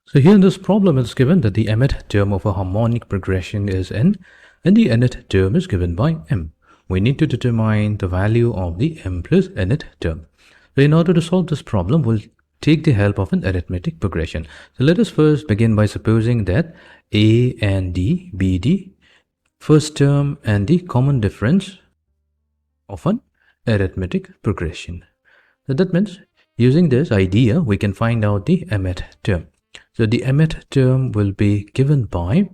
So here in this problem, it's given that the mth term of a harmonic progression is n, and the nth term is given by m. We need to determine the value of the m plus nth term. So in order to solve this problem, we'll take the help of an arithmetic progression. So let us first begin by supposing that a and d be the first term and the common difference of an arithmetic progression. So that means using this idea, we can find out the mth term. So the mth term will be given by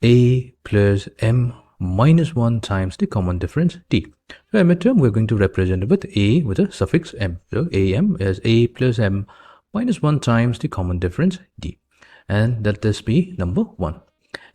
a plus m minus 1 times the common difference d. So mth term, we're going to represent it with a with a suffix m. So am is a plus m minus 1 times the common difference d. And let this be number 1.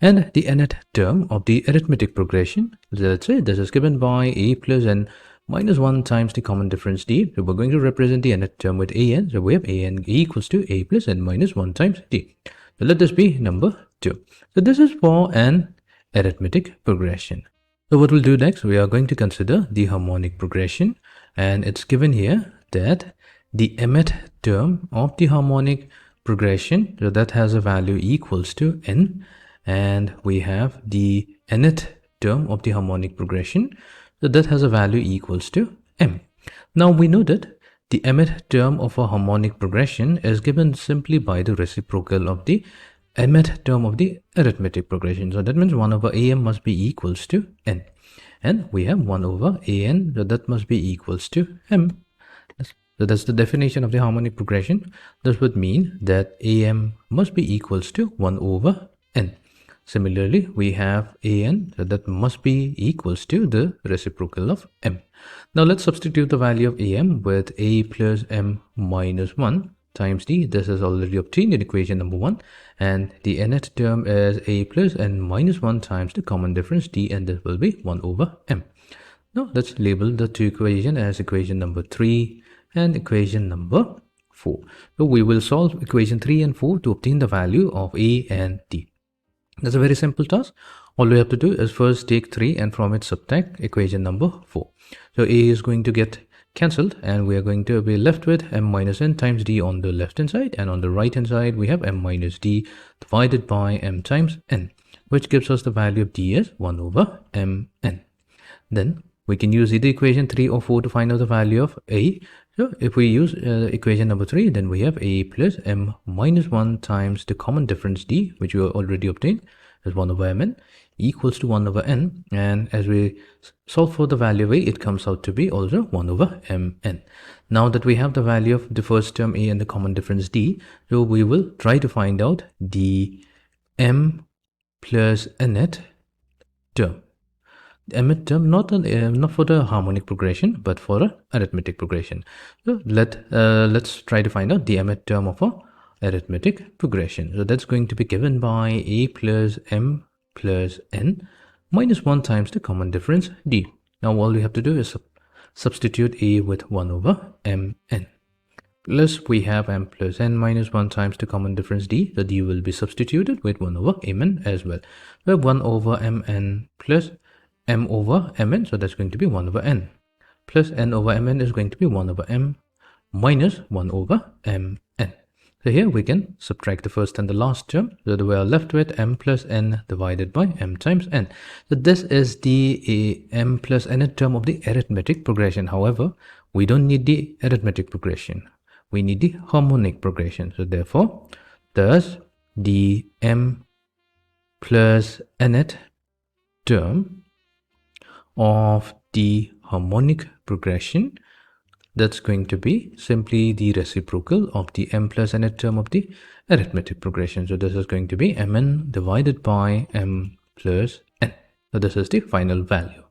And the nth term of the arithmetic progression, let's say this is given by a plus n minus 1 times the common difference d. So we're going to represent the nth term with an. So we have an equals to a plus n minus 1 times d. So let this be number 2. So this is for an arithmetic progression. So what we'll do next, we are going to consider the harmonic progression. And it's given here that the mth term of the harmonic progression, so that has a value equals to n. And we have the nth term of the harmonic progression, so that has a value equals to m. Now we know that the mth term of a harmonic progression is given simply by the reciprocal of the mth term of the arithmetic progression. So that means 1 over am must be equals to n. And we have 1 over an, so that must be equals to m. So that's the definition of the harmonic progression. This would mean that am must be equals to 1 over n. Similarly, we have an, so that must be equals to the reciprocal of m. Now let's substitute the value of am with a plus m minus 1 times d. This is already obtained in equation number 1. And the nth term is a plus n minus 1 times the common difference d, and this will be 1 over m. Now let's label the two equations as equation number 3 and equation number 4. So we will solve equation 3 and 4 to obtain the value of a and d. That's a very simple task. All we have to do is first take 3 and from it subtract equation number 4. So a is going to get cancelled and we are going to be left with m minus n times d on the left hand side, and on the right hand side we have m minus d divided by m times n, which gives us the value of d as 1 over mn. Then we can use either equation 3 or 4 to find out the value of a. So if we use equation number 3, then we have a plus m minus 1 times the common difference d, which we already obtained, as 1 over mn equals to 1 over n. And as we solve for the value of a, it comes out to be also 1 over mn. Now that we have the value of the first term a and the common difference d, so we will try to find out the m plus nth term. The mth term, not for the harmonic progression, but for an arithmetic progression. So let's try to find out the mth term of a arithmetic progression. So that's going to be given by a plus m plus n minus 1 times the common difference d. Now all we have to do is substitute a with 1 over mn. Plus we have m plus n minus 1 times the common difference d. The d will be substituted with 1 over mn as well. We have 1 over mn plus m over mn, so that's going to be 1 over n, plus n over mn is going to be 1 over m minus 1 over mn. So here we can subtract the first and the last term, so we are left with m plus n divided by m times n. So this is the m plus n term of the arithmetic progression. However, we don't need the arithmetic progression, we need the harmonic progression. So therefore, thus the m plus nth term of the harmonic progression, that's going to be simply the reciprocal of the m plus nth term of the arithmetic progression. So this is going to be mn divided by m plus n. So this is the final value.